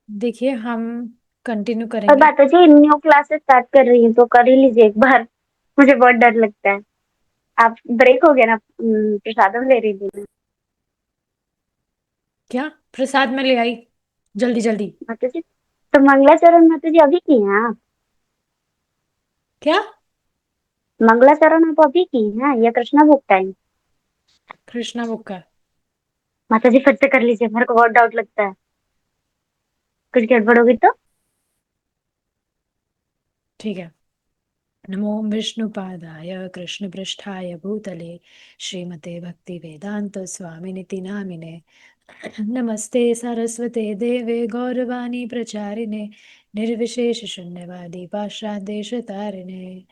देखिए हम कंटिन्यू और करेंगे। बात जी न्यू क्लासेस स्टार्ट कर रही हूँ तो कर ही लीजिए एक बार। मुझे बहुत डर लगता है। आप ब्रेक हो गया ना, प्रसादम ले रही थी मैं। क्या? प्रसाद में ले आई, जल्दी जल्दी। माता जी, तो मंगलाचरण माता जी अभी की हैं आप? क्या? मंगलाचरण आप अभी की हैं या कृष्णा भोग टाइम? कृष्णा बुक का। माता जी फिर से कर लीजिए, मेरे को बहुत डाउट लगता है। कुछ गड़बड़ होगी तो। ठीक है। नमो विष्णुपादाय कृष्णपृष्ठाय भूतले श्रीमते भक्ति वेदांत स्वामिनिति नामिने। नमस्ते सरस्वते देवे गौरवाणी प्रचारिणे निर्विशेष शून्यवादी पाश्चात्यदेशतारिणे।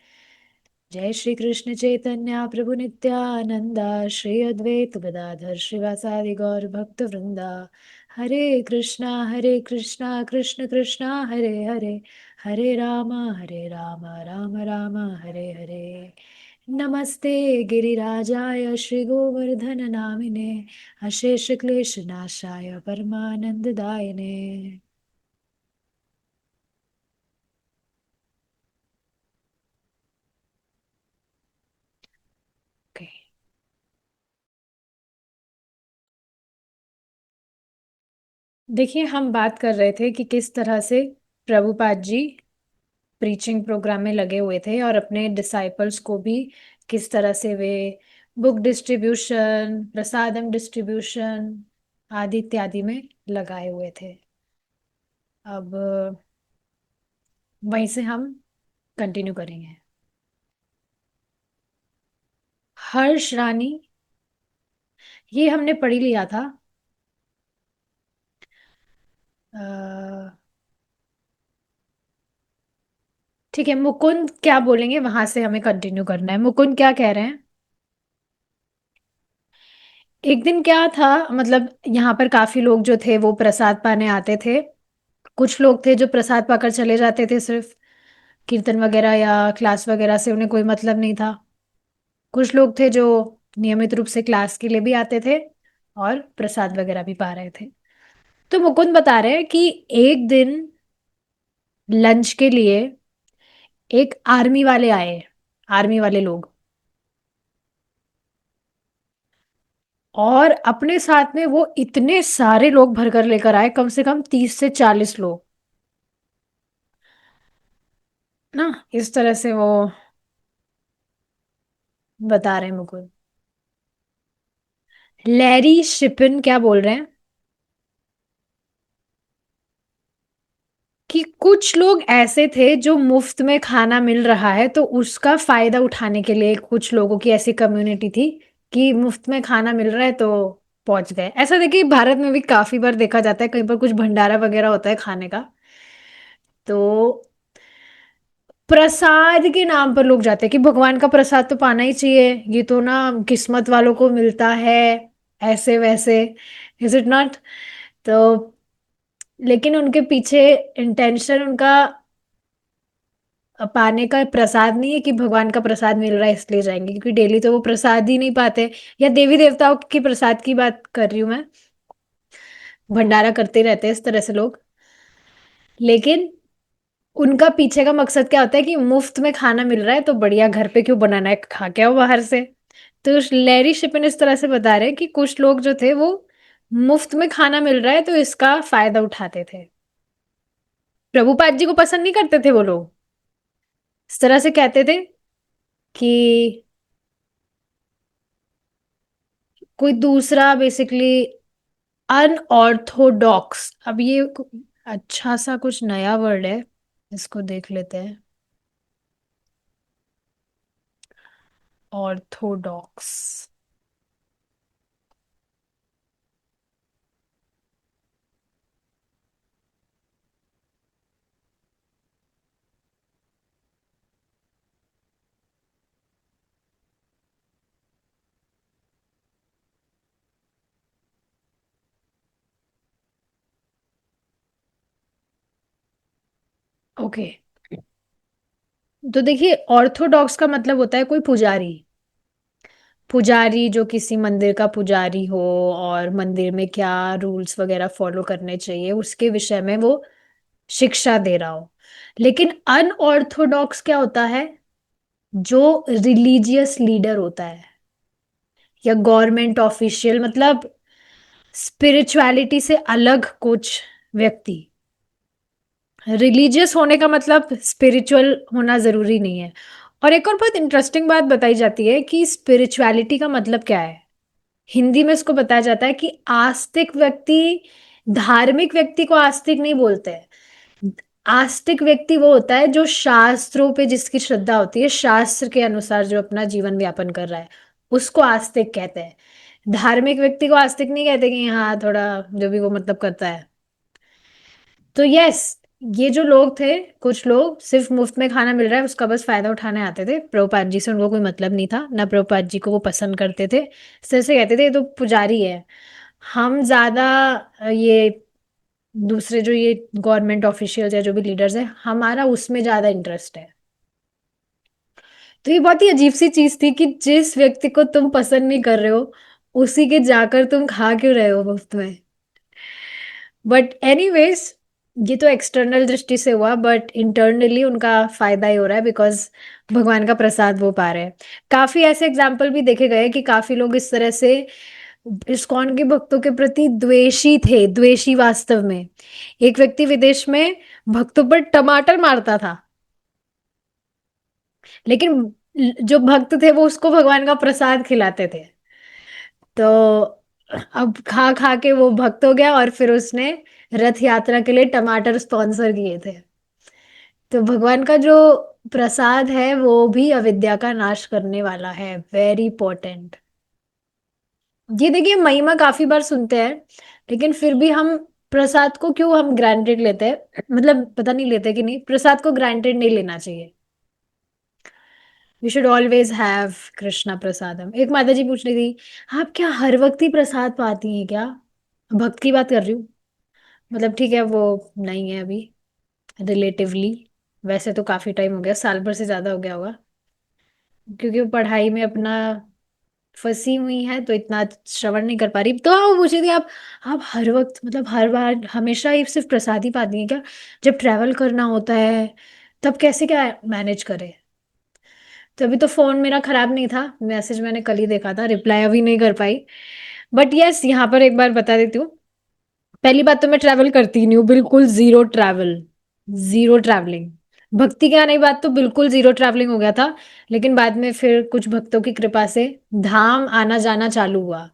जय श्री कृष्ण चैतन्य प्रभु नित्यानंदा श्री अद्वैत गदाधर श्रीवासादि गौर भक्त वृंदा। हरे कृष्णा कृष्ण कृष्णा हरे हरे, हरे राम राम राम हरे हरे। नमस्ते गिरिराजाय श्री गोवर्धन नामिने अशेष क्लेश नाशाय परमानंददायिने। ओके। देखिए हम बात कर रहे थे कि किस तरह से प्रभुपाद जी प्रीचिंग प्रोग्राम में लगे हुए थे और अपने डिसाइपल्स को भी किस तरह से वे बुक डिस्ट्रीब्यूशन, प्रसादम डिस्ट्रीब्यूशन आदि इत्यादि में लगाए हुए थे। अब वहीं से हम कंटिन्यू करेंगे। हर्ष रानी, ये हमने पढ़ ही लिया था। ठीक है, मुकुंद क्या बोलेंगे वहां से हमें कंटिन्यू करना है। मुकुंद क्या कह रहे हैं? एक दिन क्या था, मतलब यहाँ पर काफी लोग जो थे वो प्रसाद पाने आते थे। कुछ लोग थे जो प्रसाद पाकर चले जाते थे, सिर्फ कीर्तन वगैरह या क्लास वगैरह से उन्हें कोई मतलब नहीं था। कुछ लोग थे जो नियमित रूप से क्लास के लिए भी आते थे और प्रसाद वगैरह भी पा रहे थे। तो मुकुंद बता रहे हैं कि एक दिन लंच के लिए एक आर्मी वाले आए, आर्मी वाले लोग, और अपने साथ में वो इतने सारे लोग भरकर लेकर आए, कम से कम 30 से 40 लोग ना। इस तरह से वो बता रहे हैं मुकुंद। लैरी शिपिन क्या बोल रहे हैं कि कुछ लोग ऐसे थे जो मुफ्त में खाना मिल रहा है तो उसका फायदा उठाने के लिए कुछ लोगों की ऐसी कम्युनिटी थी कि मुफ्त में खाना मिल रहा है तो पहुंच गए। ऐसा देखिए भारत में भी काफी बार देखा जाता है, कहीं पर कुछ भंडारा वगैरह होता है खाने का, तो प्रसाद के नाम पर लोग जाते हैं कि भगवान का प्रसाद तो पाना ही चाहिए, ये तो ना किस्मत वालों को मिलता है, ऐसे वैसे। Is it not? तो लेकिन उनके पीछे इंटेंशन उनका पाने का प्रसाद नहीं है कि भगवान का प्रसाद मिल रहा है इसलिए जाएंगे, क्योंकि डेली तो वो प्रसाद ही नहीं पाते। या देवी देवताओं की प्रसाद की बात कर रही हूँ मैं, भंडारा करते रहते हैं इस तरह से लोग। लेकिन उनका पीछे का मकसद क्या होता है कि मुफ्त में खाना मिल रहा है तो बढ़िया, घर पे क्यों बनाना है, खा के आओ बाहर से। तो लैरी शिपिन इस तरह से बता रहे हैं कि कुछ लोग जो थे वो मुफ्त में खाना मिल रहा है तो इसका फायदा उठाते थे। प्रभुपाद जी को पसंद नहीं करते थे वो लोग, इस तरह से कहते थे कि कोई दूसरा बेसिकली अनऑर्थोडॉक्स, अब ये अच्छा सा कुछ नया वर्ड है, इसको देख लेते हैं। ऑर्थोडॉक्स। ओके, तो देखिए ऑर्थोडॉक्स का मतलब होता है कोई पुजारी। पुजारी जो किसी मंदिर का पुजारी हो और मंदिर में क्या रूल्स वगैरह फॉलो करने चाहिए उसके विषय में वो शिक्षा दे रहा हो। लेकिन अनऑर्थोडॉक्स क्या होता है? जो रिलीजियस लीडर होता है या गवर्नमेंट ऑफिशियल, मतलब स्पिरिचुअलिटी से अलग कुछ व्यक्ति। रिलीजियस होने का मतलब स्पिरिचुअल होना जरूरी नहीं है। और एक और बहुत इंटरेस्टिंग बात बताई जाती है कि स्पिरिचुअलिटी का मतलब क्या है। हिंदी में इसको बताया जाता है कि आस्तिक व्यक्ति, धार्मिक व्यक्ति को आस्तिक नहीं बोलते हैं। आस्तिक व्यक्ति वो होता है जो शास्त्रों पे जिसकी श्रद्धा होती है, शास्त्र के अनुसार जो अपना जीवन यापन कर रहा है, उसको आस्तिक कहते हैं। धार्मिक व्यक्ति को आस्तिक नहीं कहते कि हाँ थोड़ा जो भी वो मतलब करता है। तो यस, ये जो लोग थे, कुछ लोग सिर्फ मुफ्त में खाना मिल रहा है उसका बस फायदा उठाने आते थे। प्रभुपाद जी से उनको कोई मतलब नहीं था, ना प्रभुपाद जी को वो पसंद करते थे। सिर्फ से कहते थे ये तो पुजारी है। हम ज्यादा ये दूसरे जो ये गवर्नमेंट ऑफिशियल्स या जो भी लीडर्स हैं, हमारा उसमें ज्यादा इंटरेस्ट है। तो ये बहुत ही अजीब सी चीज थी कि जिस व्यक्ति को तुम पसंद नहीं कर रहे हो उसी के जाकर तुम खा क्यों रहे हो मुफ्त में। बट एनीवेज, ये तो एक्सटर्नल दृष्टि से हुआ, बट इंटरनली उनका फायदा ही हो रहा है बिकॉज भगवान का प्रसाद वो पा रहे हैं। काफी ऐसे एग्जाम्पल भी देखे गए कि काफी लोग इस तरह से इस्कॉन के भक्तों के प्रति द्वेषी थे, द्वेषी वास्तव में। एक व्यक्ति विदेश में भक्तों पर टमाटर मारता था, लेकिन जो भक्त थे वो उसको भगवान का प्रसाद खिलाते थे। तो अब खा खा के वो भक्त हो गया और फिर उसने रथ यात्रा के लिए टमाटर स्पॉन्सर किए थे। तो भगवान का जो प्रसाद है वो भी अविद्या का नाश करने वाला है, वेरी इंपॉर्टेंट। ये देखिए, महिमा काफी बार सुनते हैं, लेकिन फिर भी हम प्रसाद को क्यों हम ग्रांटेड लेते हैं, मतलब पता नहीं लेते कि नहीं, प्रसाद को ग्रांटेड नहीं लेना चाहिए। We should always have Krishna prasadam. एक माता जी पूछ रही थी, आप क्या हर वक्त ही प्रसाद पाती हैं क्या? भक्त की बात कर रही हूँ। मतलब ठीक है वो नहीं है अभी, रिलेटिवली। वैसे तो काफी टाइम हो गया, साल भर से ज्यादा हो गया होगा, क्योंकि वो पढ़ाई में अपना फंसी हुई है तो इतना श्रवण नहीं कर पा रही। तो हाँ, वो पूछी थी, आप हर वक्त मतलब हर बार हमेशा ही सिर्फ प्रसाद ही पाती हैं क्या? जब ट्रैवल करना होता है तब कैसे क्या मैनेज करे? तो अभी तो फोन मेरा खराब नहीं था, मैसेज मैंने कल ही देखा था, रिप्लाई अभी नहीं कर पाई। बट यस, यहाँ पर एक बार बता देती हूँ। पहली बात तो मैं ट्रैवल करती ही नहीं हूँ, बिल्कुल जीरो ट्रैवल, जीरो ट्रैवलिंग। भक्ति के आने के बाद तो बिल्कुल जीरो ट्रैवलिंग हो गया था, लेकिन बाद में फिर कुछ भक्तों की कृपा से धाम आना जाना चालू हुआ।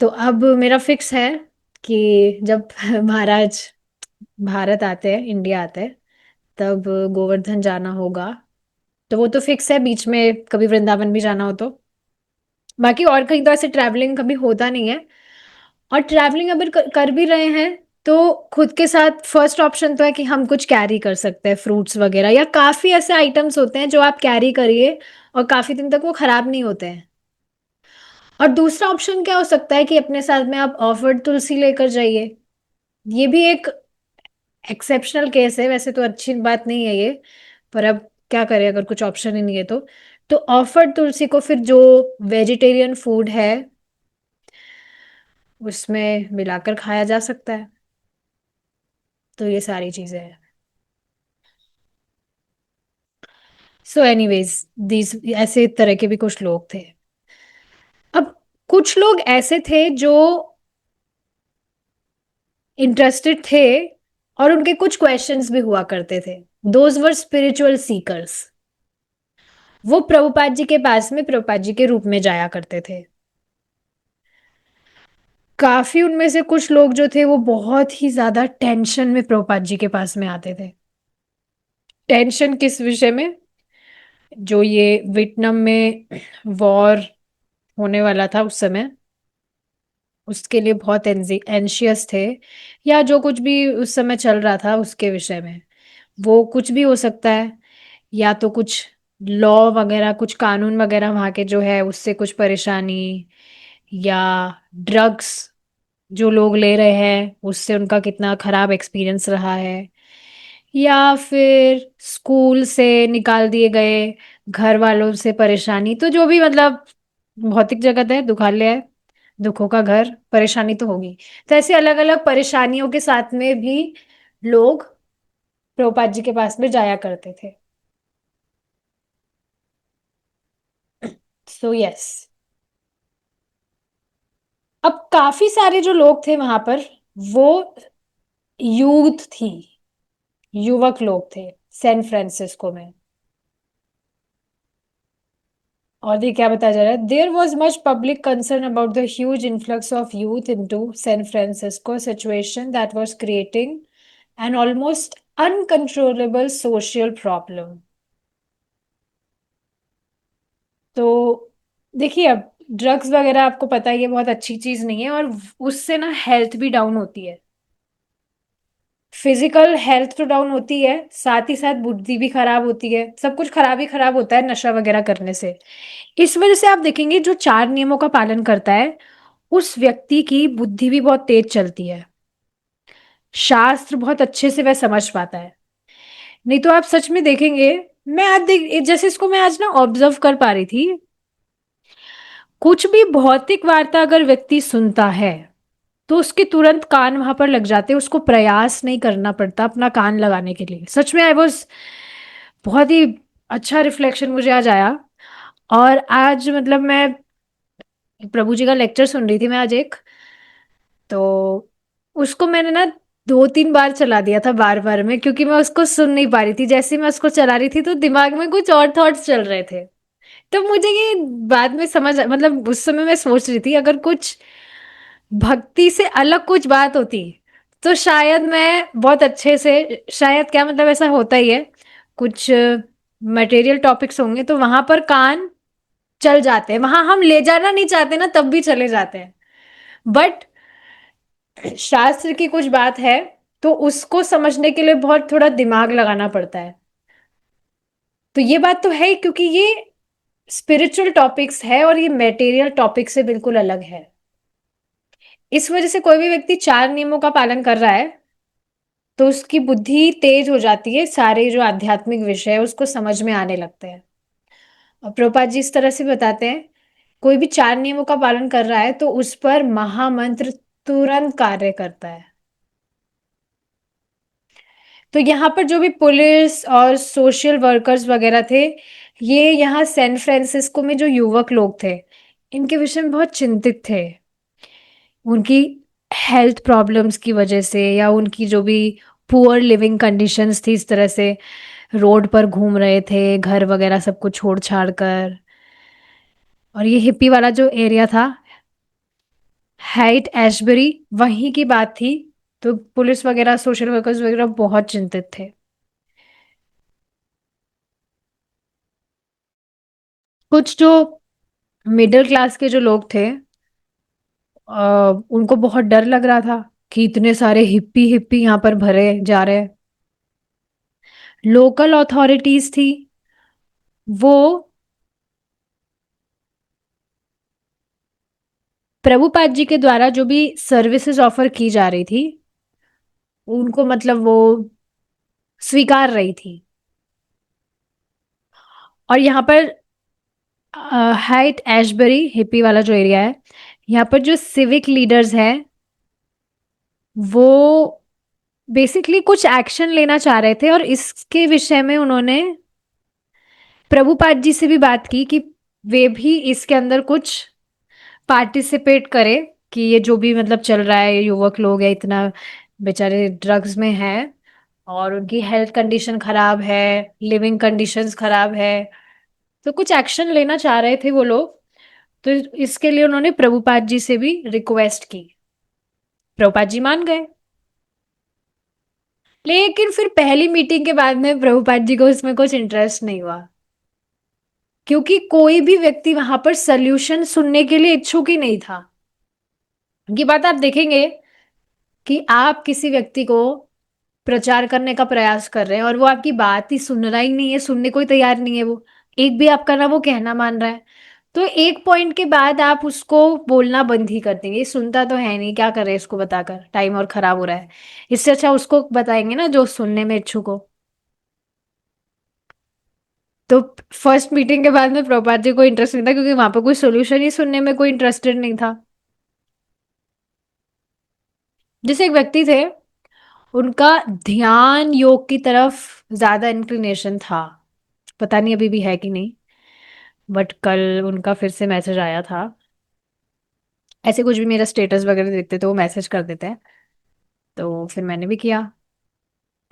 तो अब मेरा फिक्स है कि जब महाराज भारत आते हैं, इंडिया आते हैं, तब गोवर्धन जाना होगा। तो वो तो फिक्स है, बीच में कभी वृंदावन भी जाना हो तो। बाकी और कहीं तो ऐसे ट्रैवलिंग कभी होता नहीं है। और ट्रैवलिंग अगर कर भी रहे हैं तो खुद के साथ फर्स्ट ऑप्शन तो है कि हम कुछ कैरी कर सकते हैं, फ्रूट्स वगैरह या काफी ऐसे आइटम्स होते हैं जो आप कैरी करिए और काफी दिन तक वो खराब नहीं होते हैं। और दूसरा ऑप्शन क्या हो सकता है कि अपने साथ में आप ऑफर्ड तुलसी लेकर जाइए। ये भी एक एक्सेप्शनल केस है, वैसे तो अच्छी बात नहीं है ये, पर अब क्या करें अगर कुछ ऑप्शन ही नहीं है तो ऑफर्ड तुलसी को फिर जो वेजिटेरियन फूड है उसमें मिलाकर खाया जा सकता है। तो ये सारी चीजें हैं। सो एनीवेज, दिस ऐसे तरह के भी कुछ लोग थे। अब कुछ लोग ऐसे थे जो इंटरेस्टेड थे और उनके कुछ क्वेश्चंस भी हुआ करते थे। Those were spiritual seekers. वो प्रभुपाद जी के पास में प्रभुपाद जी के रूप में जाया करते थे। काफी उनमें से कुछ लोग जो थे वो बहुत ही ज्यादा टेंशन में प्रभुपाद जी के पास में आते थे। टेंशन किस विषय में? जो ये वियतनाम में वॉर होने वाला था उस समय, उसके लिए बहुत एंशियस थे। या जो कुछ भी उस समय चल रहा था उसके विषय में, वो कुछ भी हो सकता है। या तो कुछ लॉ वगैरह, कुछ कानून वगैरह वहाँ के जो है उससे कुछ परेशानी, या ड्रग्स जो लोग ले रहे हैं उससे उनका कितना खराब एक्सपीरियंस रहा है, या फिर स्कूल से निकाल दिए गए, घर वालों से परेशानी, तो जो भी मतलब भौतिक जगत है, दुखालय है, दुखों का घर, परेशानी तो होगी। तो ऐसे अलग अलग परेशानियों के साथ में भी लोग प्रभुपाद जी के पास में जाया करते थे। सो यस, अब काफी सारे जो लोग थे वहां पर, वो यूथ थी, युवक लोग थे सैन फ्रांसिस्को में। और ये क्या बताया जा रहा है, there was much public concern about the huge influx of youth into San Francisco, situation that was creating an almost uncontrollable social problem. तो देखिए, अब ड्रग्स वगैरह आपको पता ही है बहुत अच्छी चीज नहीं है, और उससे ना हेल्थ भी डाउन होती है। फिजिकल हेल्थ तो डाउन होती है, साथ ही साथ बुद्धि भी खराब होती है, सब कुछ खराब ही खराब होता है नशा वगैरह करने से। इस वजह से आप देखेंगे जो 4 नियमों का पालन करता है, उस व्यक्ति की बुद्धि भी बहुत तेज चलती है, शास्त्र बहुत अच्छे से वह समझ पाता है। नहीं तो आप सच में देखेंगे, मैं आज देख जैसे इसको मैं आज ना ऑब्जर्व कर पा रही थी, कुछ भी भौतिक वार्ता अगर व्यक्ति सुनता है तो उसके तुरंत कान वहां पर लग जाते हैं, उसको प्रयास नहीं करना पड़ता अपना कान लगाने के लिए। सच में आई वॉज, बहुत ही अच्छा रिफ्लेक्शन मुझे आज आया। और आज मतलब मैं प्रभु जी का लेक्चर सुन रही थी मैं आज एक, तो उसको मैंने ना 2-3 बार चला दिया था बार बार में, क्योंकि मैं उसको सुन नहीं पा रही थी। जैसे ही मैं उसको चला रही थी तो दिमाग में कुछ और थॉट्स चल रहे थे। तो मुझे ये बाद में समझ, मतलब उस समय मैं सोच रही थी अगर कुछ भक्ति से अलग कुछ बात होती तो शायद मैं बहुत अच्छे से, शायद क्या मतलब ऐसा होता ही है, कुछ मटेरियल टॉपिक्स होंगे तो वहां पर कान चल जाते हैं, वहां हम ले जाना नहीं चाहते ना तब भी चले जाते हैं। बट शास्त्र की कुछ बात है तो उसको समझने के लिए बहुत थोड़ा दिमाग लगाना पड़ता है। तो ये बात तो है ही, क्योंकि ये स्पिरिचुअल टॉपिक्स है और ये मटेरियल टॉपिक से बिल्कुल अलग है। इस वजह से कोई भी व्यक्ति 4 नियमों का पालन कर रहा है तो उसकी बुद्धि तेज हो जाती है, सारे जो आध्यात्मिक विषय है उसको समझ में आने लगते हैं। और प्रभुपाद जी इस तरह से बताते हैं, कोई भी 4 नियमों का पालन कर रहा है तो उस पर महामंत्र तुरंत कार्य करता है। तो यहाँ पर जो भी पुलिस और सोशल वर्कर्स वगैरह थे, ये यहाँ सैन फ्रांसिस्को में जो युवक लोग थे, इनके विषय में बहुत चिंतित थे। उनकी हेल्थ प्रॉब्लम्स की वजह से, या उनकी जो भी पुअर लिविंग कंडीशंस थी, इस तरह से रोड पर घूम रहे थे घर वगैरह सब कुछ छोड़ छाड़ कर। और ये हिप्पी वाला जो एरिया था, हाइट एशबरी, वहीं की बात थी। तो पुलिस वगैरह सोशल वर्कर्स वगैरह बहुत चिंतित थे। कुछ जो मिडिल क्लास के जो लोग थे, उनको बहुत डर लग रहा था कि इतने सारे हिप्पी हिप्पी यहाँ पर भरे जा रहे हैं। लोकल अथॉरिटीज थी, वो प्रभुपाद जी के द्वारा जो भी सर्विसेज ऑफर की जा रही थी उनको मतलब वो स्वीकार रही थी। और यहाँ पर हाइट एशबरी हिप्पी वाला जो एरिया है, यहाँ पर जो सिविक लीडर्स हैं वो बेसिकली कुछ एक्शन लेना चाह रहे थे, और इसके विषय में उन्होंने प्रभुपाद जी से भी बात की कि वे भी इसके अंदर कुछ पार्टिसिपेट करें, कि ये जो भी मतलब चल रहा है, ये युवक लोग हैं इतना बेचारे ड्रग्स में हैं और उनकी हेल्थ कंडीशन खराब है, लिविंग कंडीशंस खराब है, तो कुछ एक्शन लेना चाह रहे थे वो लोग। तो इसके लिए उन्होंने प्रभुपाद जी से भी रिक्वेस्ट की, प्रभुपाद जी मान गए। लेकिन फिर पहली मीटिंग के बाद में प्रभुपाद जी को इसमें कुछ इंटरेस्ट नहीं हुआ, क्योंकि कोई भी व्यक्ति वहां पर सोल्यूशन सुनने के लिए इच्छुक ही नहीं था। ये बात आप देखेंगे कि आप किसी व्यक्ति को प्रचार करने का प्रयास कर रहे हैं और वो आपकी बात ही सुन रहा ही नहीं है, सुनने को ही तैयार नहीं है, वो एक भी आपका ना वो कहना मान रहा है, तो एक पॉइंट के बाद आप उसको बोलना बंद ही कर देंगे, ये सुनता तो है नहीं, क्या करे इसको बताकर, टाइम और खराब हो रहा है। इससे अच्छा उसको बताएंगे ना जो सुनने में इच्छुक हो। तो फर्स्ट मीटिंग के बाद में प्रभुपाद जी को इंटरेस्ट नहीं था, क्योंकि वहां पर कोई सोल्यूशन ही सुनने में कोई इंटरेस्टेड नहीं था। जैसे एक व्यक्ति थे, उनका ध्यान योग की तरफ ज्यादा इंक्लिनेशन था, पता नहीं अभी भी है कि नहीं, बट कल उनका फिर से मैसेज आया था। ऐसे कुछ भी मेरा स्टेटस वगैरह देखते तो वो मैसेज कर देते हैं, तो फिर मैंने भी किया।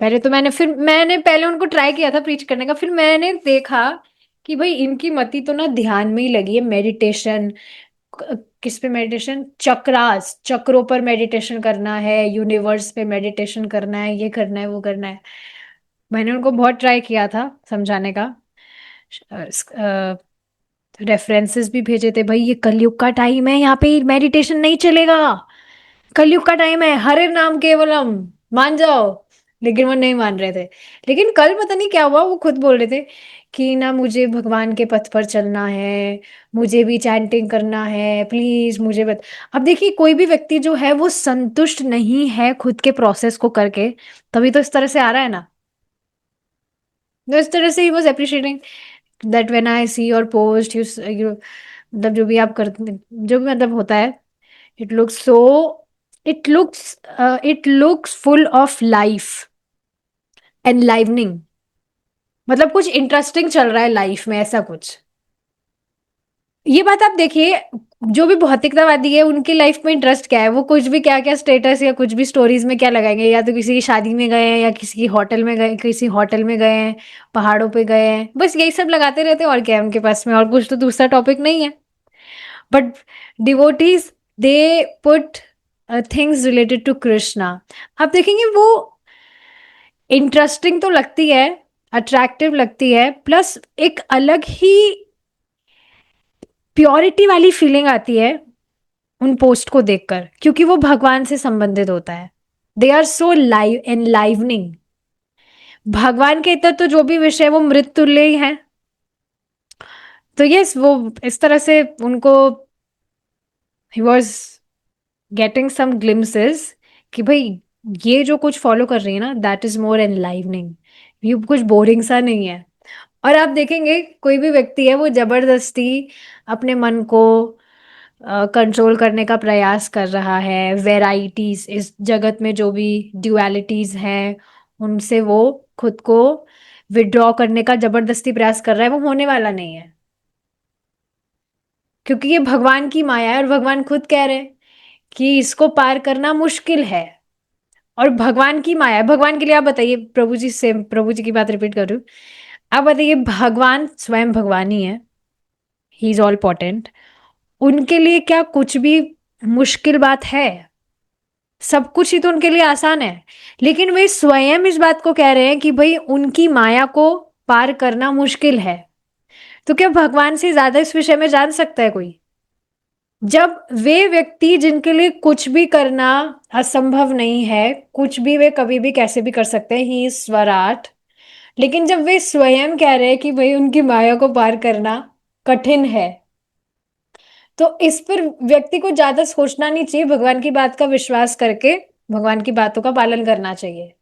पहले तो मैंने पहले उनको ट्राई किया था प्रीच करने का, फिर मैंने देखा कि भाई इनकी मति तो ना ध्यान में ही लगी है, मेडिटेशन। किस पे मेडिटेशन? चक्रास, चक्रों पर मेडिटेशन करना है, यूनिवर्स पे मेडिटेशन करना है, ये करना है वो करना है। मैंने उनको बहुत ट्राई किया था समझाने का, रेफरेंसेस भी भेजे थे, भाई ये कलयुग का टाइम है, यहाँ पे मेडिटेशन नहीं चलेगा, कलयुग का टाइम है, हरे नाम केवलम, मान जाओ। लेकिन वो नहीं मान रहे थे। लेकिन कल पता नहीं क्या हुआ, वो खुद बोल रहे थे कि ना मुझे भगवान के पथ पर चलना है, मुझे भी चैंटिंग करना है, प्लीज मुझे अब देखिए, कोई भी व्यक्ति जो है वो संतुष्ट नहीं है खुद के प्रोसेस को करके, तभी तो इस तरह से आ रहा है ना। तो इस तरह से he was appreciating that when I see your post, you मतलब जो भी आप करते, जो भी मतलब होता है, it looks so it looks full of life, enlivening, मतलब कुछ इंटरेस्टिंग चल रहा है लाइफ में, ऐसा कुछ। ये बात आप देखिए, जो भी भौतिकतावादी है उनकी लाइफ में इंटरेस्ट क्या है, वो कुछ भी क्या क्या स्टेटस या कुछ भी स्टोरीज में क्या लगाएंगे, या तो किसी की शादी में गए हैं, या किसी की होटल में गए, किसी होटल में गए हैं, पहाड़ों पे गए हैं, बस यही सब लगाते रहते हैं, और क्या है उनके पास में, और कुछ तो दूसरा टॉपिक नहीं है। But devotees, they put things related to Krishna. आप देखेंगे वो इंटरेस्टिंग तो लगती है, अट्रैक्टिव लगती है, प्लस एक अलग ही प्योरिटी वाली फीलिंग आती है उन पोस्ट को देखकर, क्योंकि वो भगवान से संबंधित होता है। They are so live enlivening. भगवान के इतर तो जो भी विषय वो मृत तुल्य ही है। तो यस, वो इस तरह से उनको, he was getting some glimpses कि भाई ये जो कुछ फॉलो कर रही है ना, दैट इज मोर एनलाइवनिंग, ये कुछ बोरिंग सा नहीं है। और आप देखेंगे कोई भी व्यक्ति है वो जबरदस्ती अपने मन को कंट्रोल करने का प्रयास कर रहा है, वेराइटीज इस जगत में जो भी ड्युअलिटीज हैं उनसे वो खुद को विड्रॉ करने का जबरदस्ती प्रयास कर रहा है, वो होने वाला नहीं है। क्योंकि ये भगवान की माया है, और भगवान खुद कह रहे हैं कि इसको पार करना मुश्किल है। और भगवान की माया है, भगवान के लिए आप बताइए, प्रभु जी से, प्रभु जी की बात रिपीट कर रही हूँ, आप बताइए, भगवान स्वयं भगवान ही है, ही इज ऑल पोटेंट, उनके लिए क्या कुछ भी मुश्किल बात है? सब कुछ ही तो उनके लिए आसान है। लेकिन वे स्वयं इस बात को कह रहे हैं कि भाई उनकी माया को पार करना मुश्किल है। तो क्या भगवान से ज्यादा इस विषय में जान सकता है कोई? जब वे व्यक्ति जिनके लिए कुछ भी करना असंभव नहीं है, कुछ भी वे कभी भी कैसे भी कर सकते हैं, ही इज स्वराट, लेकिन जब वे स्वयं कह रहे हैं कि भाई उनकी माया को पार करना कठिन है, तो इस पर व्यक्ति को ज्यादा सोचना नहीं चाहिए, भगवान की बात का विश्वास करके भगवान की बातों का पालन करना चाहिए।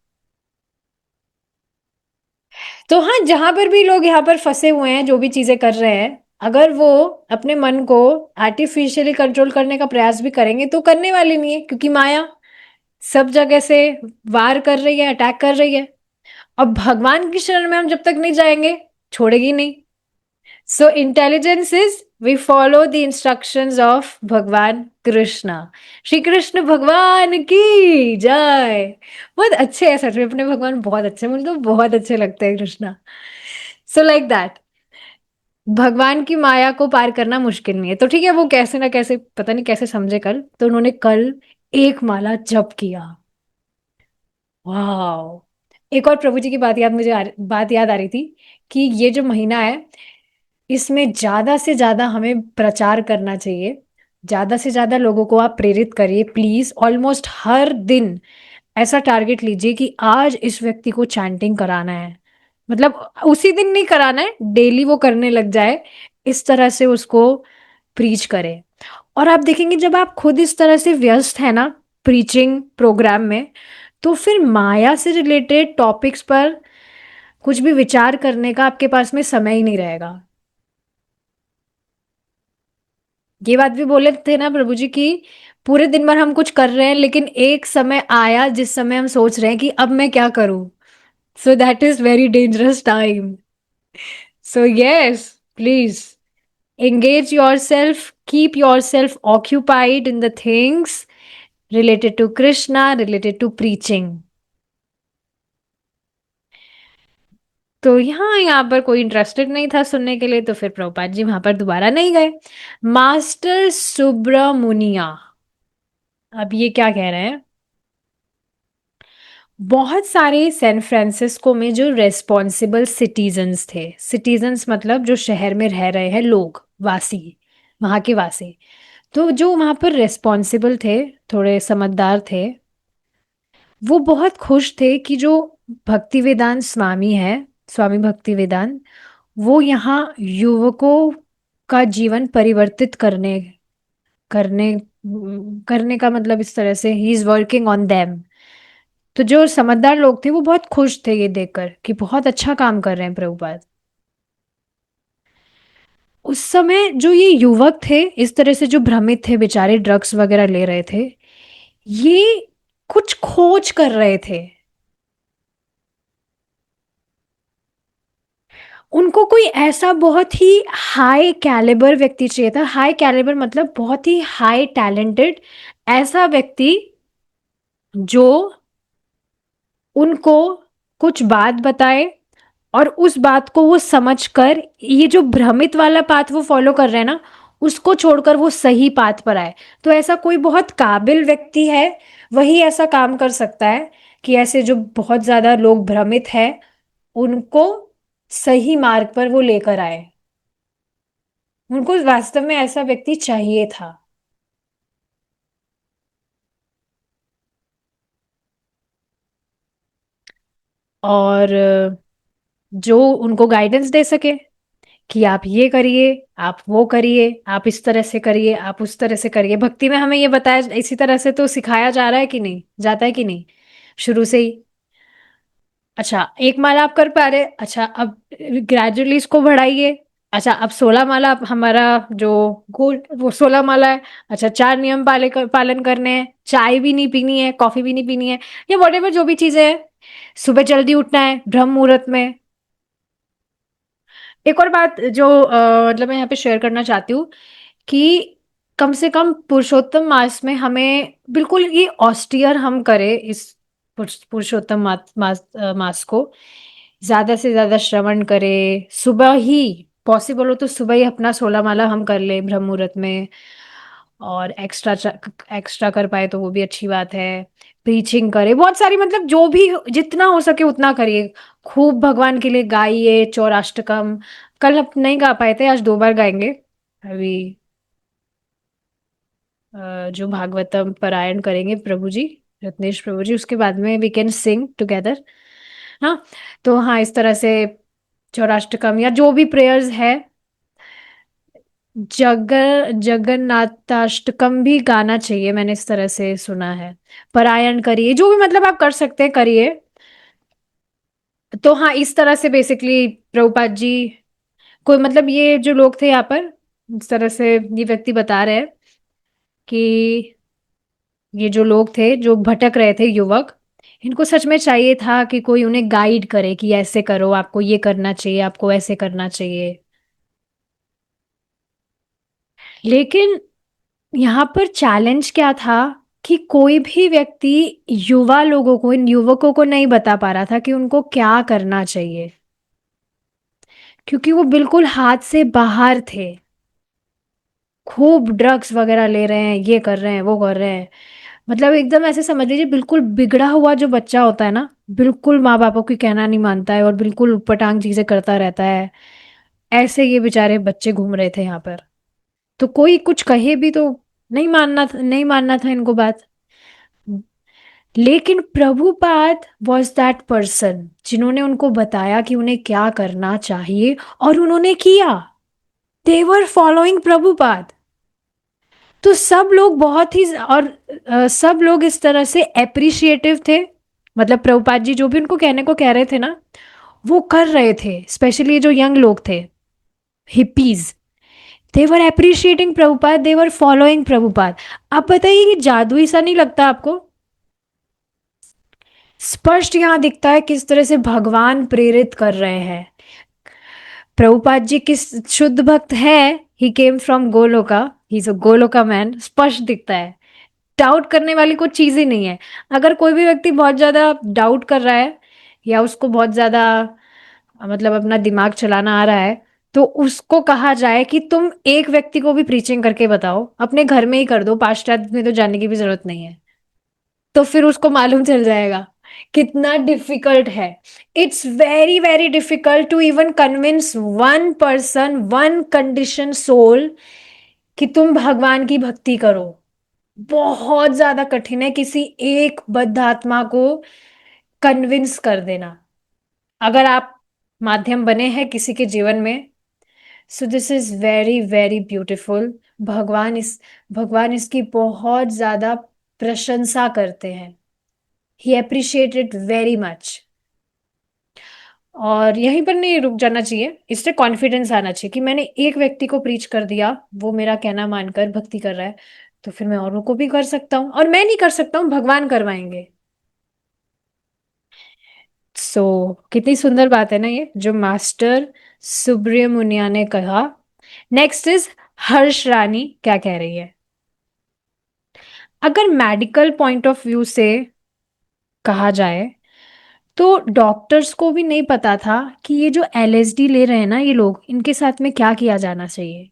तो हाँ, जहां पर भी लोग यहाँ पर फंसे हुए हैं, जो भी चीजें कर रहे हैं, अगर वो अपने मन को आर्टिफिशियली कंट्रोल करने का प्रयास भी करेंगे तो करने वाले नहीं है, क्योंकि माया सब जगह से वार कर रही है, अटैक कर रही है। अब भगवान की शरण में हम जब तक नहीं जाएंगे, छोड़ेगी नहीं। So intelligence is, we follow the instructions of Bhagavan Krishna. Shri Krishna भगवान की जय। बहुत अच्छे हैं सच में, अपने भगवान बहुत अच्छे, मुझे तो बहुत अच्छे लगते हैं कृष्णा। सो लाइक दैट, भगवान की माया को पार करना मुश्किल नहीं है, तो ठीक है, वो कैसे ना कैसे, पता नहीं कैसे समझे कल, तो उन्होंने कल एक माला जप किया। वाह। एक और प्रभु जी की बात याद आ रही थी कि ये जो महीना है, इसमें ज्यादा से ज्यादा हमें प्रचार करना चाहिए। ज्यादा से ज्यादा लोगों को आप प्रेरित करिए प्लीज, ऑलमोस्ट हर दिन ऐसा टारगेट लीजिए कि आज इस व्यक्ति को चैंटिंग कराना है। मतलब उसी दिन नहीं कराना है, डेली वो करने लग जाए, इस तरह से उसको प्रीच करें। और आप देखेंगे जब आप खुद इस तरह से व्यस्त है ना प्रीचिंग प्रोग्राम में, तो फिर माया से रिलेटेड टॉपिक्स पर कुछ भी विचार करने का आपके पास में समय ही नहीं रहेगा। ये बात भी बोले थे ना प्रभु जी की पूरे दिन भर हम कुछ कर रहे हैं, लेकिन एक समय आया जिस समय हम सोच रहे हैं कि अब मैं क्या करूं। So that is very dangerous time. So yes, please engage yourself, keep yourself occupied in the things related to Krishna, related to preaching. तो यहाँ पर कोई इंटरेस्टेड नहीं था सुनने के लिए, तो फिर प्रभुपाद जी वहां पर दोबारा नहीं गए। मास्टर सुब्रमुनिया अब ये क्या कह रहे हैं, बहुत सारे सैन फ्रांसिस्को में जो रेस्पॉन्सिबल सिटीजन्स थे, सिटीजन्स मतलब जो शहर में रह रहे हैं लोग, वासी, वहां के वासी, तो जो वहां पर रेस्पॉन्सिबल थे, थोड़े समझदार थे, वो बहुत खुश थे कि जो भक्ति वेदांत स्वामी है, स्वामी भक्ति वेदांत, वो यहाँ युवकों का जीवन परिवर्तित करने करने का मतलब इस तरह से he is working on them. तो जो समझदार लोग थे वो बहुत खुश थे ये देखकर कि बहुत अच्छा काम कर रहे हैं प्रभुपाद। उस समय जो ये युवक थे इस तरह से जो भ्रमित थे बेचारे, ड्रग्स वगैरह ले रहे थे, ये कुछ खोज कर रहे थे। उनको कोई ऐसा बहुत ही हाई कैलिबर व्यक्ति चाहिए था। हाई कैलिबर मतलब बहुत ही हाई टैलेंटेड, ऐसा व्यक्ति जो उनको कुछ बात बताए और उस बात को वो समझकर ये जो भ्रमित वाला पाथ वो फॉलो कर रहे हैं ना, उसको छोड़कर वो सही पाथ पर आए। तो ऐसा कोई बहुत काबिल व्यक्ति है, वही ऐसा काम कर सकता है कि ऐसे जो बहुत ज्यादा लोग भ्रमित हैं उनको सही मार्ग पर वो लेकर आए। उनको वास्तव में ऐसा व्यक्ति चाहिए था। और जो उनको गाइडेंस दे सके कि आप ये करिए, आप वो करिए, आप इस तरह से करिए, आप उस तरह से करिए। भक्ति में हमें ये बताया इसी तरह से तो सिखाया जा रहा है कि नहीं, जाता है कि नहीं शुरू से ही। अच्छा एक माला आप कर पा रहे, अच्छा अब ग्रेजुअली इसको बढ़ाइए। अच्छा अब 16 माला हमारा जो गोल वो 16 माला है। अच्छा 4 नियम पालन करने हैं, चाय भी नहीं पीनी है, कॉफी भी नहीं पीनी है, या वट एवर जो भी चीजें हैं। सुबह जल्दी उठना है ब्रह्म मुहूर्त में। एक और बात जो मतलब मैं यहाँ पे शेयर करना चाहती हूँ कि कम से कम पुरुषोत्तम मास में हमें बिल्कुल ये ऑस्टियर हम करें इस पुरुषोत्तम मास को, ज्यादा से ज्यादा श्रवण करें। सुबह ही पॉसिबल हो तो सुबह ही अपना 16 माला हम कर ले ब्रह्म मुहूर्त में। और एक्स्ट्रा कर पाए तो वो भी अच्छी बात है। प्रीचिंग करे बहुत सारी, मतलब जो भी जितना हो सके उतना करिए। खूब भगवान के लिए गाइए चौराष्टकम। कल हम नहीं गा पाए थे, आज 2 बार गाएंगे। अभी जो भागवतम पारायण करेंगे प्रभु जी, रत्नेश प्रभु जी, उसके बाद में वी कैन सिंग टुगेदर। हाँ, तो हाँ इस तरह से चौराष्टकम या जो भी प्रेयर्स है, जगन्नाथाष्टकम भी गाना चाहिए, मैंने इस तरह से सुना है। पारायण करिए, जो भी मतलब आप कर सकते हैं करिए। तो हाँ इस तरह से बेसिकली प्रभुपाद जी, कोई मतलब ये जो लोग थे यहाँ पर, इस तरह से ये व्यक्ति बता रहे हैं कि ये जो लोग थे जो भटक रहे थे युवक, इनको सच में चाहिए था कि कोई उन्हें गाइड करे कि ऐसे करो, आपको ये करना चाहिए, आपको ऐसे करना चाहिए। लेकिन यहाँ पर चैलेंज क्या था कि कोई भी व्यक्ति युवा लोगों को, इन युवकों को नहीं बता पा रहा था कि उनको क्या करना चाहिए, क्योंकि वो बिल्कुल हाथ से बाहर थे। खूब ड्रग्स वगैरह ले रहे हैं, ये कर रहे हैं, वो कर रहे हैं। मतलब एकदम ऐसे समझ लीजिए बिल्कुल बिगड़ा हुआ जो बच्चा होता है ना, बिल्कुल माँ बापों की कहना नहीं मानता है और बिल्कुल उटपटांग चीजें करता रहता है, ऐसे ये बेचारे बच्चे घूम रहे थे यहाँ पर। तो कोई कुछ कहे भी तो नहीं मानना था इनको बात। लेकिन प्रभुपाद वॉज दैट पर्सन जिन्होंने उनको बताया कि उन्हें क्या करना चाहिए, और उन्होंने किया। दे वर फॉलोइंग प्रभुपाद। तो सब लोग बहुत ही और सब लोग इस तरह से एप्रिशिएटिव थे, मतलब प्रभुपाद जी जो भी उनको कहने को कह रहे थे ना, वो कर रहे थे, स्पेशली जो यंग लोग थे, हिप्पीज, दे वर एप्रिशिएटिंग प्रभुपाद, दे वर फॉलोइंग प्रभुपाद। आप बताइए कि जादू सा नहीं लगता आपको? स्पष्ट यहां दिखता है किस तरह से भगवान प्रेरित कर रहे हैं। प्रभुपाद जी किस शुद्ध भक्त है, he came from Goloka, he is a Goloka man, स्पष्ट दिखता है। डाउट करने वाली कोई चीज ही नहीं है। अगर कोई भी व्यक्ति बहुत ज्यादा डाउट कर रहा है या उसको बहुत ज्यादा मतलब अपना दिमाग चलाना आ रहा है, तो उसको कहा जाए कि तुम एक व्यक्ति को भी प्रीचिंग करके बताओ, अपने घर में ही कर दो, पाश्चात्य में तो जाने की भी जरूरत नहीं है, तो फिर उसको मालूम चल जाएगा कितना डिफिकल्ट है। It's very very difficult to even convince one person, one condition soul कि तुम भगवान की भक्ति करो। बहुत ज्यादा कठिन है किसी एक बद्ध आत्मा को कन्विंस कर देना। अगर आप माध्यम बने हैं किसी के जीवन में, so this is very very beautiful. भगवान इसकी बहुत ज्यादा प्रशंसा करते हैं। ही अप्रिशिएट इट वेरी मच। और यहीं पर नहीं रुक जाना चाहिए, इससे कॉन्फिडेंस आना चाहिए कि मैंने एक व्यक्ति को प्रीच कर दिया, वो मेरा कहना मानकर भक्ति कर रहा है, तो फिर मैं औरों को भी कर सकता हूँ, और मैं नहीं कर सकता हूँ, भगवान करवाएंगे। कितनी सुंदर बात है ना ये जो मास्टर सुब्रमण्या ने कहा। नेक्स्ट इज हर्ष रानी क्या कह रही है। अगर मेडिकल पॉइंट ऑफ व्यू से कहा जाए, तो डॉक्टर्स को भी नहीं पता था कि ये जो एलएसडी ले रहे हैं ना ये लोग, इनके साथ में क्या किया जाना चाहिए।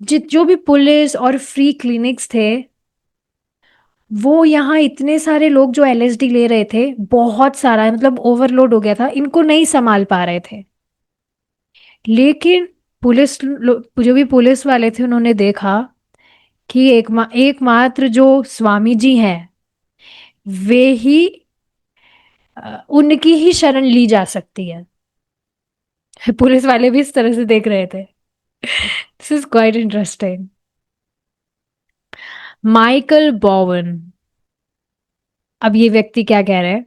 जो भी पुलिस और फ्री क्लिनिक्स थे, वो यहाँ इतने सारे लोग जो एलएसडी ले रहे थे, बहुत सारा मतलब ओवरलोड हो गया था, इनको नहीं संभाल पा रहे थे। लेकिन जो भी पुलिस वाले थे उन्होंने देखा कि एकमात्र जो स्वामी जी हैं, वे ही उनकी ही शरण ली जा सकती है। पुलिस वाले भी इस तरह से देख रहे थे। This is quite interesting. Michael बोवन, अब ये व्यक्ति क्या कह रहे हैं।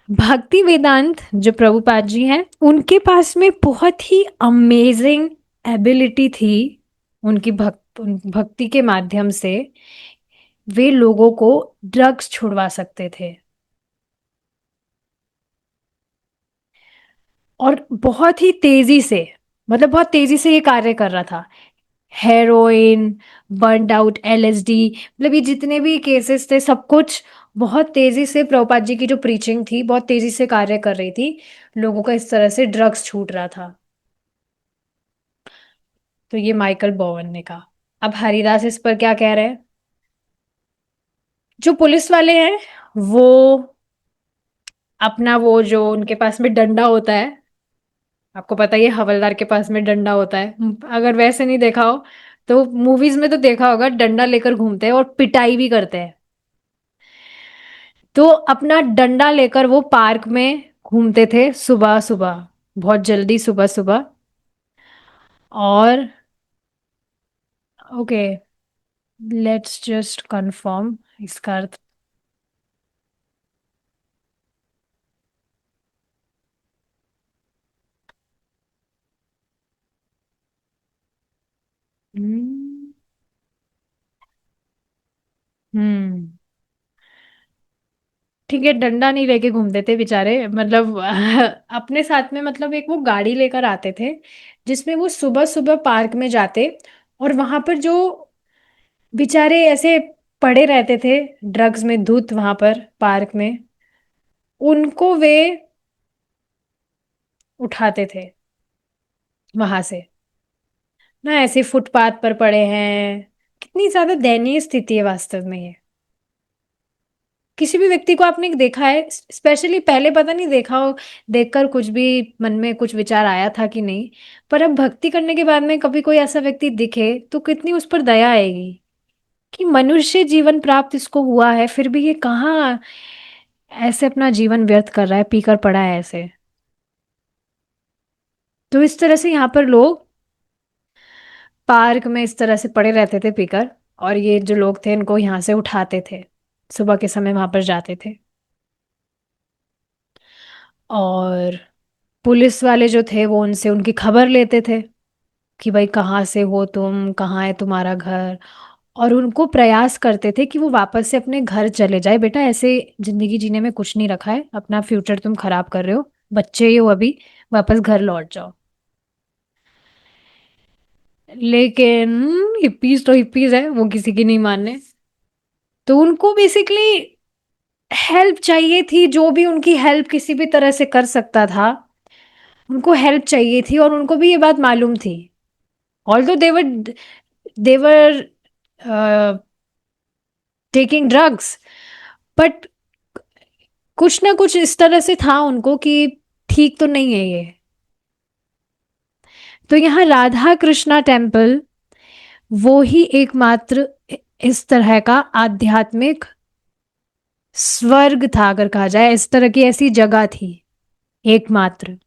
भक्ति वेदांत जो प्रभुपाद जी हैं, उनके पास में बहुत ही अमेजिंग एबिलिटी थी। भक्ति के माध्यम से वे लोगों को ड्रग्स छुड़वा सकते थे, और बहुत ही तेजी से, मतलब बहुत तेजी से ये कार्य कर रहा था। हेरोइन, बर्नड आउट एलएसडी, मतलब ये जितने भी केसेस थे सब कुछ बहुत तेजी से, प्रभुपाद जी की जो प्रीचिंग थी बहुत तेजी से कार्य कर रही थी, लोगों का इस तरह से ड्रग्स छूट रहा था। तो ये माइकल बोवन ने कहा। अब हरिदास इस पर क्या कह रहे हैं। जो पुलिस वाले हैं, वो अपना वो जो उनके पास में डंडा होता है, आपको पता ही है हवलदार के पास में डंडा होता है, अगर वैसे नहीं देखा हो तो मूवीज में तो देखा होगा, डंडा लेकर घूमते हैं और पिटाई भी करते हैं। तो अपना डंडा लेकर वो पार्क में घूमते थे सुबह सुबह, बहुत जल्दी सुबह सुबह। और ओके, लेट्स जस्ट कंफर्म इसका अर्थ। हम्म। हम्म, ठीक है, डंडा नहीं लेके घूमते थे बेचारे, मतलब अपने साथ में, मतलब एक वो गाड़ी लेकर आते थे जिसमें वो सुबह सुबह पार्क में जाते, और वहां पर जो बेचारे ऐसे पड़े रहते थे ड्रग्स में धुत वहां पर पार्क में, उनको वे उठाते थे वहां से, ना ऐसे फुटपाथ पर पड़े हैं। कितनी ज्यादा दयनीय स्थिति है वास्तव में ये। किसी भी व्यक्ति को आपने देखा है, स्पेशली पहले पता नहीं देखा हो, देखकर कुछ भी मन में कुछ विचार आया था कि नहीं, पर अब भक्ति करने के बाद में कभी कोई ऐसा व्यक्ति दिखे तो कितनी उस पर दया आएगी कि मनुष्य जीवन प्राप्त इसको हुआ है, फिर भी ये कहाँ ऐसे अपना जीवन व्यर्थ कर रहा है, पीकर पड़ा है ऐसे। तो इस तरह से यहाँ पर लोग पार्क में इस तरह से पड़े रहते थे पीकर, और ये जो लोग थे इनको यहाँ से उठाते थे, सुबह के समय वहां पर जाते थे। और पुलिस वाले जो थे वो उनसे उनकी खबर लेते थे कि भाई कहाँ से हो तुम, कहाँ है तुम्हारा घर। और उनको प्रयास करते थे कि वो वापस से अपने घर चले जाए, बेटा ऐसे जिंदगी जीने में कुछ नहीं रखा है, अपना फ्यूचर तुम खराब कर रहे हो, बच्चे ही हो अभी, वापस घर लौट जाओ। लेकिन हिप्पीज तो हिप्पीज है, वो किसी की नहीं मानने। तो उनको बेसिकली हेल्प चाहिए थी, जो भी उनकी हेल्प किसी भी तरह से कर सकता था, उनको हेल्प चाहिए थी, और उनको भी ये बात मालूम थी। Although they're taking drugs, but कुछ ना कुछ इस तरह से था उनको कि ठीक तो नहीं है ये। तो यहाँ राधा कृष्णा टेम्पल वो ही एकमात्र इस तरह का आध्यात्मिक स्वर्ग था, अगर कहा जाए, इस तरह की ऐसी जगह थी एकमात्र।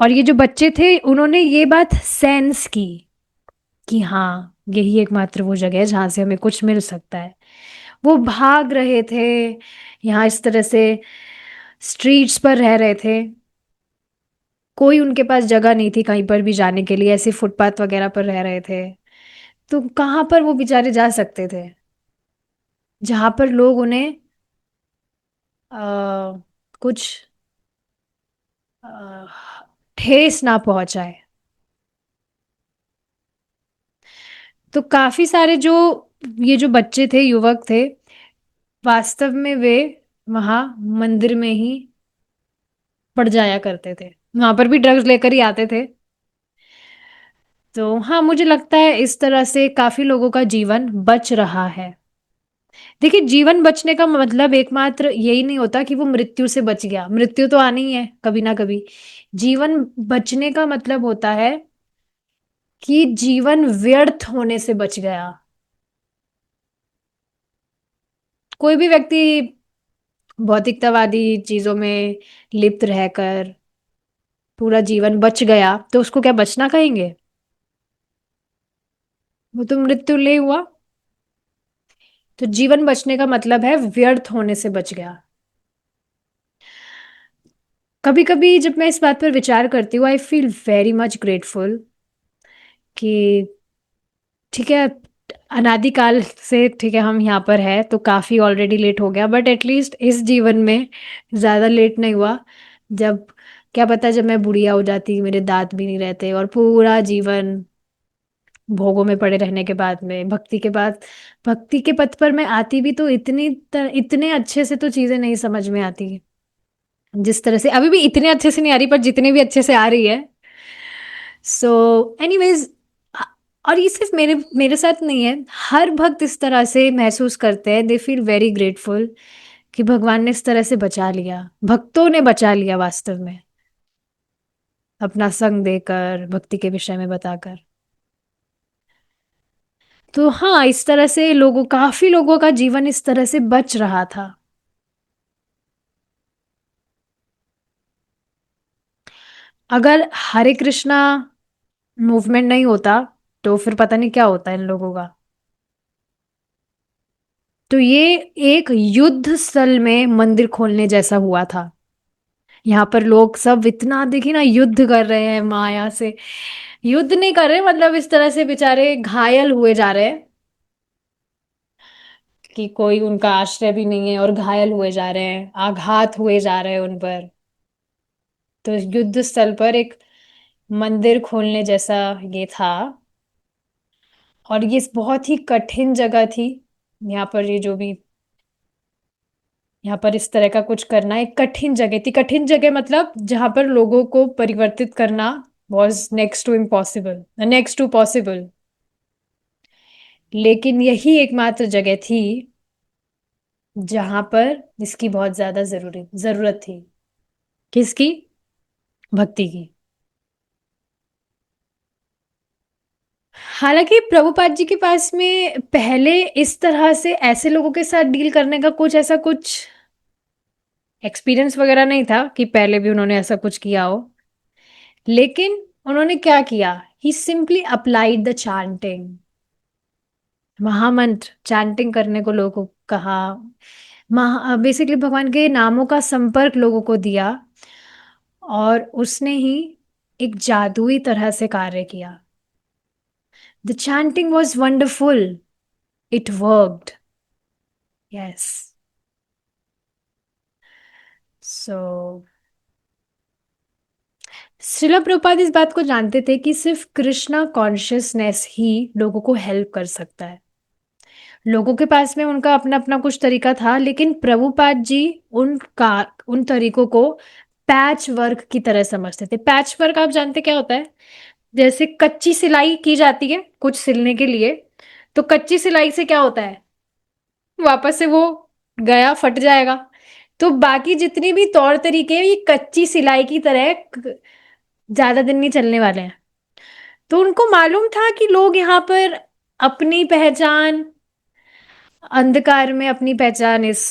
और ये जो बच्चे थे उन्होंने ये बात सेंस की कि हाँ यही एकमात्र वो जगह है जहां से हमें कुछ मिल सकता है। वो भाग रहे थे, यहाँ इस तरह से स्ट्रीट्स पर रह रहे थे, कोई उनके पास जगह नहीं थी कहीं पर भी जाने के लिए, ऐसे फुटपाथ वगैरह पर रह रहे थे। तो कहाँ पर वो बेचारे जा सकते थे जहां पर लोग उन्हें कुछ अ, ठेस ना पहुंचाए। तो काफी सारे जो ये जो बच्चे थे, युवक थे, वास्तव में वे वहां मंदिर में ही पड़ जाया करते थे, वहां पर भी ड्रग्स लेकर ही आते थे। तो हाँ, मुझे लगता है इस तरह से काफी लोगों का जीवन बच रहा है। देखिए, जीवन बचने का मतलब एकमात्र यही नहीं होता कि वो मृत्यु से बच गया, मृत्यु तो आनी ही है कभी ना कभी। जीवन बचने का मतलब होता है कि जीवन व्यर्थ होने से बच गया। कोई भी व्यक्ति भौतिकतावादी चीजों में लिप्त रहकर पूरा जीवन बच गया तो उसको क्या बचना कहेंगे? वो तो मृत्यु ले हुआ। तो जीवन बचने का मतलब है व्यर्थ होने से बच गया। कभी कभी जब मैं इस बात पर विचार करती हूँ, I feel very much grateful कि ठीक है, अनादिकाल से ठीक है हम यहाँ पर है, तो काफी ऑलरेडी लेट हो गया, बट एटलीस्ट इस जीवन में ज्यादा लेट नहीं हुआ। जब क्या पता जब मैं बुढ़िया हो जाती, मेरे दांत भी नहीं रहते, और पूरा जीवन भोगों में पड़े रहने के बाद में भक्ति के पथ पर मैं आती भी तो इतने अच्छे से तो चीजें नहीं समझ में आती, जिस तरह से अभी भी इतने अच्छे से नहीं आ रही, पर जितने भी अच्छे से आ रही है। सो एनीवेज, और ये सिर्फ मेरे मेरे साथ नहीं है, हर भक्त इस तरह से महसूस करते हैं, दे फील वेरी ग्रेटफुल कि भगवान ने इस तरह से बचा लिया, भक्तों ने बचा लिया वास्तव में, अपना संग देकर, भक्ति के विषय में बताकर। तो हाँ, इस तरह से काफी लोगों का जीवन इस तरह से बच रहा था। अगर हरे कृष्णा मूवमेंट नहीं होता तो फिर पता नहीं क्या होता इन लोगों का। तो ये एक युद्ध स्थल में मंदिर खोलने जैसा हुआ था। यहाँ पर लोग सब इतना देखिए ना, युद्ध कर रहे हैं माया से, युद्ध नहीं कर रहे मतलब इस तरह से बेचारे घायल हुए जा रहे हैं कि कोई उनका आश्रय भी नहीं है, और घायल हुए जा रहे हैं, आघात हुए जा रहे हैं उन पर। तो युद्ध स्थल पर एक मंदिर खोलने जैसा ये था। और ये बहुत ही कठिन जगह थी। यहाँ पर ये जो भी यहाँ पर इस तरह का कुछ करना एक कठिन जगह थी, कठिन जगह मतलब जहां पर लोगों को परिवर्तित करना was next to impossible, next to possible. लेकिन यही एकमात्र जगह थी जहां पर इसकी बहुत ज्यादा जरूरत थी। किसकी? भक्ति की। हालांकि प्रभुपाद जी के पास में पहले इस तरह से ऐसे लोगों के साथ डील करने का कुछ एक्सपीरियंस वगैरह नहीं था कि पहले भी उन्होंने ऐसा कुछ किया हो। लेकिन उन्होंने क्या किया? ही सिंपली अप्लाइड द चैंटिंग, महामंत्र चैंटिंग करने को लोगों को कहा। बेसिकली भगवान के नामों का संपर्क लोगों को दिया, और उसने ही एक जादुई तरह से कार्य किया। The chanting was wonderful, it worked. Yes. So Srila Prabhupada इस बात को जानते थे कि सिर्फ कृष्णा कॉन्शियसनेस ही लोगों को हेल्प कर सकता है। लोगों के पास में उनका अपना अपना कुछ तरीका था, लेकिन प्रभुपाद जी उन तरीकों को पैच वर्क की तरह समझते थे। पैच वर्क आप जानते क्या होता है? जैसे कच्ची सिलाई की जाती है कुछ सिलने के लिए, तो कच्ची सिलाई से क्या होता है, वापस से वो गया फट जाएगा। तो बाकी जितनी भी तौर तरीके हैं, ये कच्ची सिलाई की तरह ज्यादा दिन नहीं चलने वाले हैं। तो उनको मालूम था कि लोग यहाँ पर अपनी पहचान अंधकार में अपनी पहचान इस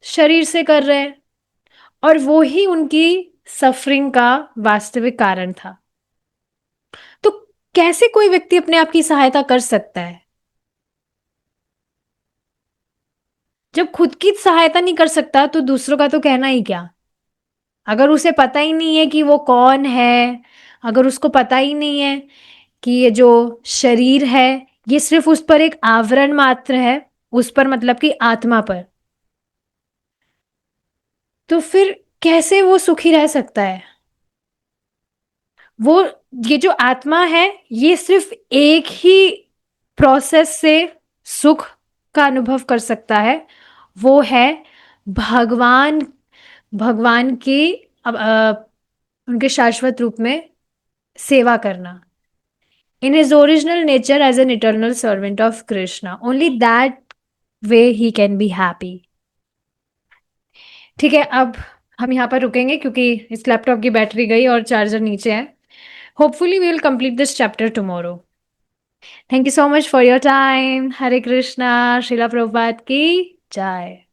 शरीर से कर रहे हैं, और वो ही उनकी सफरिंग का वास्तविक कारण था। तो कैसे कोई व्यक्ति अपने आप की सहायता कर सकता है जब खुद की सहायता नहीं कर सकता? तो दूसरों का तो कहना ही क्या। अगर उसे पता ही नहीं है कि वो कौन है, अगर उसको पता ही नहीं है कि ये जो शरीर है ये सिर्फ उस पर एक आवरण मात्र है, उस पर मतलब कि आत्मा पर, तो फिर कैसे वो सुखी रह सकता है? वो ये जो आत्मा है ये सिर्फ एक ही प्रोसेस से सुख का अनुभव कर सकता है, वो है भगवान, भगवान की उनके शाश्वत रूप में सेवा करना। In his original nature as an eternal servant of Krishna, only that way he can be happy. ठीक है, अब हम यहाँ पर रुकेंगे क्योंकि इस लैपटॉप की बैटरी गई और चार्जर नीचे है। Hopefully we will complete this chapter tomorrow. Thank you so much for your time. Hare Krishna. Srila Prabhupada की जय।